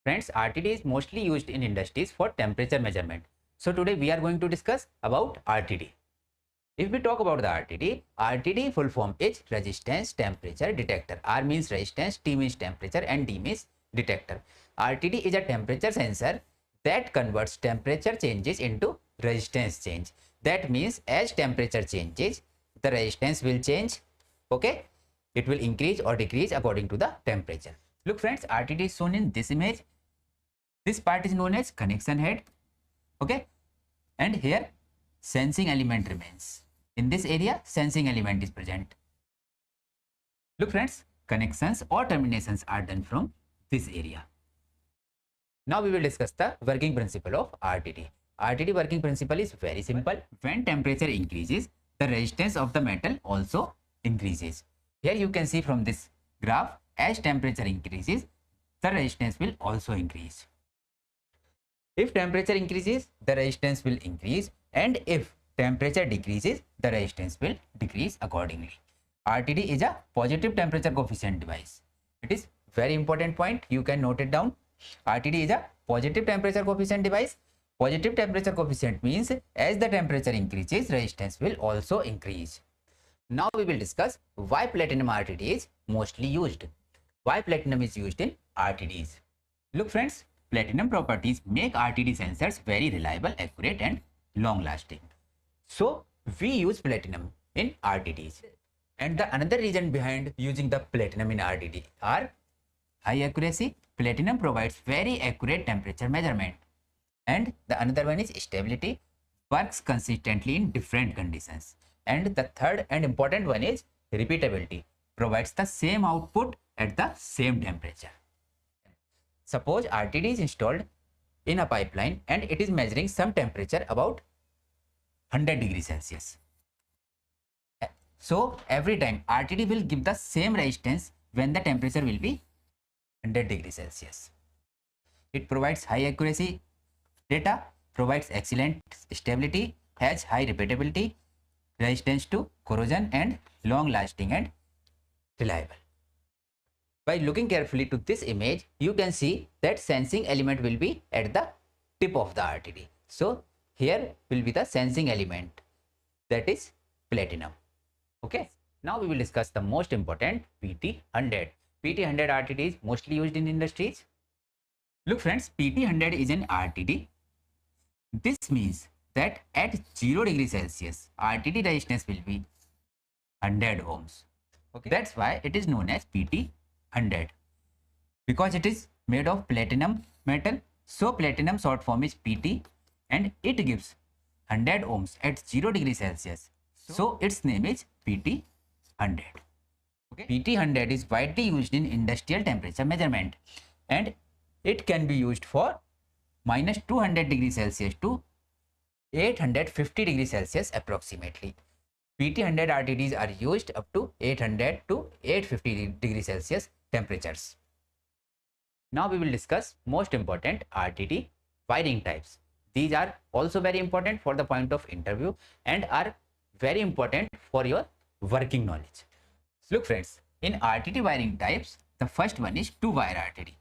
Friends, RTD is mostly used in industries for temperature measurement. So today we are going to discuss about RTD. If we talk about the RTD full form is Resistance Temperature Detector. R means resistance, T means temperature and D means detector. RTD is a temperature sensor that converts temperature changes into resistance change. That means as temperature changes, the resistance will change. Okay, it will increase or decrease according to the temperature. Look friends, RTD is shown in this image. This part is known as connection head. Okay, and here sensing element remains. In this area, sensing element is present. Look friends, connections or terminations are done from this area. Now we will discuss the working principle of RTD. RTD working principle is very simple. When temperature increases, the resistance of the metal also increases. Here you can see from this graph, as temperature increases, the resistance will also increase. If temperature increases, the resistance will increase, and if temperature decreases, the resistance will decrease accordingly. RTD is a positive temperature coefficient device. It is very important point. You can note it down. RTD is a positive temperature coefficient device. Positive temperature coefficient means as the temperature increases, resistance will also increase. Now we will discuss why platinum RTD is mostly used. Why platinum is used in RTDs. Look friends, platinum properties make RTD sensors very reliable, accurate and long lasting. So we use platinum in RTDs. And the another reason behind using the platinum in RTD are high accuracy. Platinum provides very accurate temperature measurement. And the another one is stability, works consistently in different conditions. And the third and important one is repeatability, provides the same output at the same temperature. Suppose RTD is installed in a pipeline and it is measuring some temperature about 100 degrees Celsius. So every time RTD will give the same resistance when the temperature will be 100 degrees Celsius. It provides high accuracy data, provides excellent stability, has high repeatability, resistance to corrosion and long lasting and reliable. By looking carefully to this image, you can see that sensing element will be at the tip of the RTD. So here will be the sensing element, that is platinum. Okay, now we will discuss the most important PT100. PT100 RTD is mostly used in industries. Look friends, PT100 is an RTD. This means that at 0 degrees Celsius, RTD resistance will be 100 ohms. Okay, that's why it is known as PT100. Because it is made of platinum metal, so platinum short form is PT and it gives 100 ohms at 0 degrees Celsius. So its name is PT100. Okay. PT100 is widely used in industrial temperature measurement and it can be used for minus 200 degrees Celsius to 850 degrees Celsius approximately. PT100 RTDs are used up to 800 to 850 degrees Celsius temperatures. Now we will discuss most important RTD wiring types. These are also very important for the point of interview and are very important for your working knowledge. Look friends, in RTD wiring types, the first one is 2-wire RTD.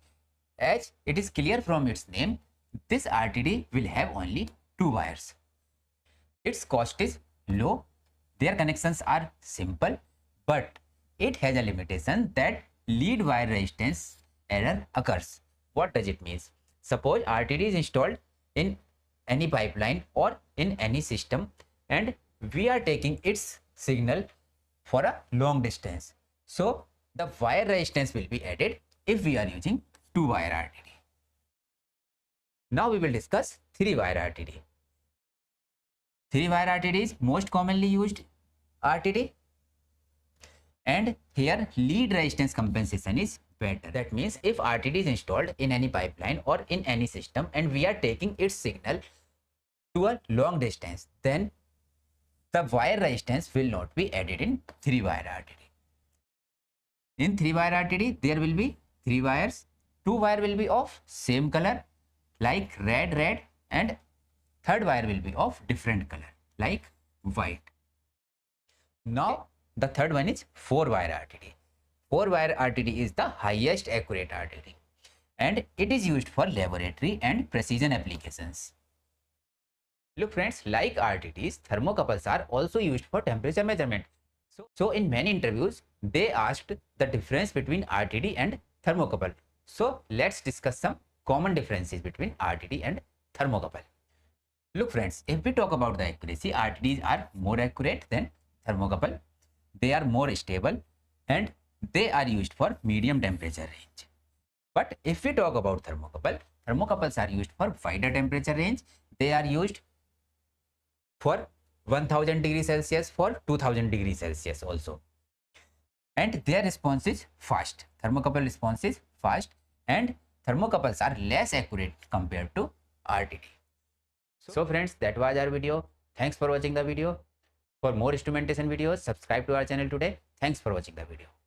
As it is clear from its name, this RTD will have only 2 wires. Its cost is low, their connections are simple, but it has a limitation that lead wire resistance error occurs. What does it mean? Suppose RTD is installed in any pipeline or in any system and we are taking its signal for a long distance. So the wire resistance will be added if we are using 2-wire RTD. Now we will discuss 3-wire RTD. 3-wire RTD is most commonly used RTD and here lead resistance compensation is better. That means if RTD is installed in any pipeline or in any system and we are taking its signal to a long distance, then the wire resistance will not be added in 3-wire RTD. In 3-wire RTD, there will be 3 wires. 2 wire will be of same color like red and 3rd wire will be of different color like white. Now the third one is 4-wire RTD. 4-wire RTD is the highest accurate RTD and it is used for laboratory and precision applications. Look friends, like RTDs, thermocouples are also used for temperature measurement. So in many interviews, they asked the difference between RTD and thermocouple. So let's discuss some common differences between RTD and thermocouple. Look friends, if we talk about the accuracy, RTDs are more accurate than thermocouple. They are more stable and they are used for medium temperature range. But if we talk about thermocouple, thermocouples are used for wider temperature range. They are used for 1000 degrees Celsius, for 2000 degrees Celsius also. And their response is fast. Thermocouple response is fast and thermocouples are less accurate compared to RTD. So friends, that was our video. Thanks for watching the video. For more instrumentation videos, subscribe to our channel today. Thanks for watching the video.